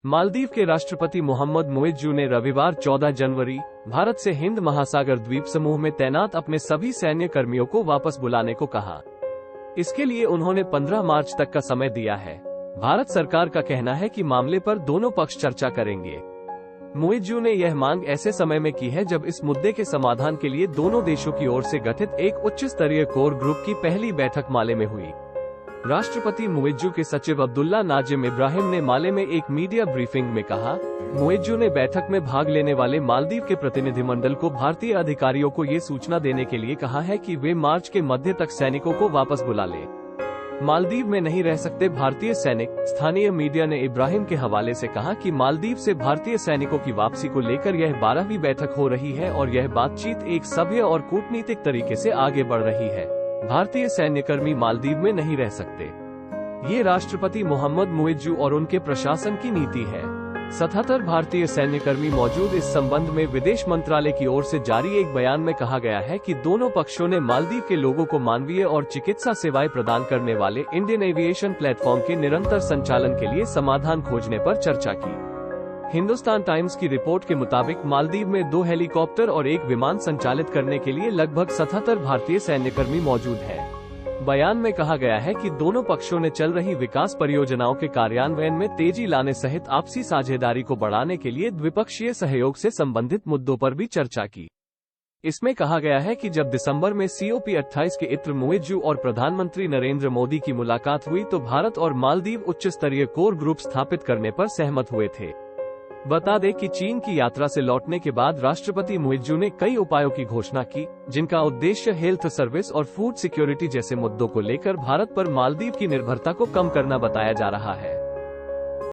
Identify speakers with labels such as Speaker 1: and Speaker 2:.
Speaker 1: मालदीव के राष्ट्रपति मोहम्मद मुइज्जू ने रविवार 14 जनवरी भारत से हिंद महासागर द्वीप समूह में तैनात अपने सभी सैन्य कर्मियों को वापस बुलाने को कहा। इसके लिए उन्होंने 15 मार्च तक का समय दिया है। भारत सरकार का कहना है कि मामले पर दोनों पक्ष चर्चा करेंगे। मुइज्जू ने यह मांग ऐसे समय में की है जब इस मुद्दे के समाधान के लिए दोनों देशों की ओर से गठित एक उच्च स्तरीय कोर ग्रुप की पहली बैठक माले में हुई। राष्ट्रपति मुइज्जू के सचिव अब्दुल्ला नाजिम इब्राहिम ने माले में एक मीडिया ब्रीफिंग में कहा, मुइज्जू ने बैठक में भाग लेने वाले मालदीव के प्रतिनिधिमंडल को भारतीय अधिकारियों को ये सूचना देने के लिए कहा है कि वे मार्च के मध्य तक सैनिकों को वापस बुला ले। मालदीव में नहीं रह सकते भारतीय सैनिक। स्थानीय मीडिया ने इब्राहिम के हवाले से कहा कि मालदीव से भारतीय सैनिकों की वापसी को लेकर यह 12वीं बैठक हो रही है और यह बातचीत एक सभ्य और कूटनीतिक तरीके से आगे बढ़ रही है। भारतीय सैन्यकर्मी मालदीव में नहीं रह सकते। ये राष्ट्रपति मोहम्मद मुइज्जू और उनके प्रशासन की नीति है। 77 भारतीय सैन्यकर्मी मौजूद। इस संबंध में विदेश मंत्रालय की ओर से जारी एक बयान में कहा गया है कि दोनों पक्षों ने मालदीव के लोगों को मानवीय और चिकित्सा सेवाएं प्रदान करने वाले इंडियन एविएशन प्लेटफॉर्म के निरंतर संचालन के लिए समाधान खोजने पर चर्चा की। हिंदुस्तान टाइम्स की रिपोर्ट के मुताबिक मालदीव में 2 हेलीकॉप्टर और 1 विमान संचालित करने के लिए लगभग 77 भारतीय सैन्यकर्मी मौजूद हैं। बयान में कहा गया है कि दोनों पक्षों ने चल रही विकास परियोजनाओं के कार्यान्वयन में तेजी लाने सहित आपसी साझेदारी को बढ़ाने के लिए द्विपक्षीय सहयोग से संबंधित मुद्दों पर भी चर्चा की। इसमें कहा गया है कि जब दिसंबर में COP28 के इत्र मुइज्जू और प्रधानमंत्री नरेंद्र मोदी की मुलाकात हुई तो भारत और मालदीव उच्च स्तरीय कोर ग्रुप स्थापित करने पर सहमत हुए थे। बता दें कि चीन की यात्रा से लौटने के बाद राष्ट्रपति मुइज्जू ने कई उपायों की घोषणा की, जिनका उद्देश्य हेल्थ सर्विस और फूड सिक्योरिटी जैसे मुद्दों को लेकर भारत पर मालदीव की निर्भरता को कम करना बताया जा रहा है।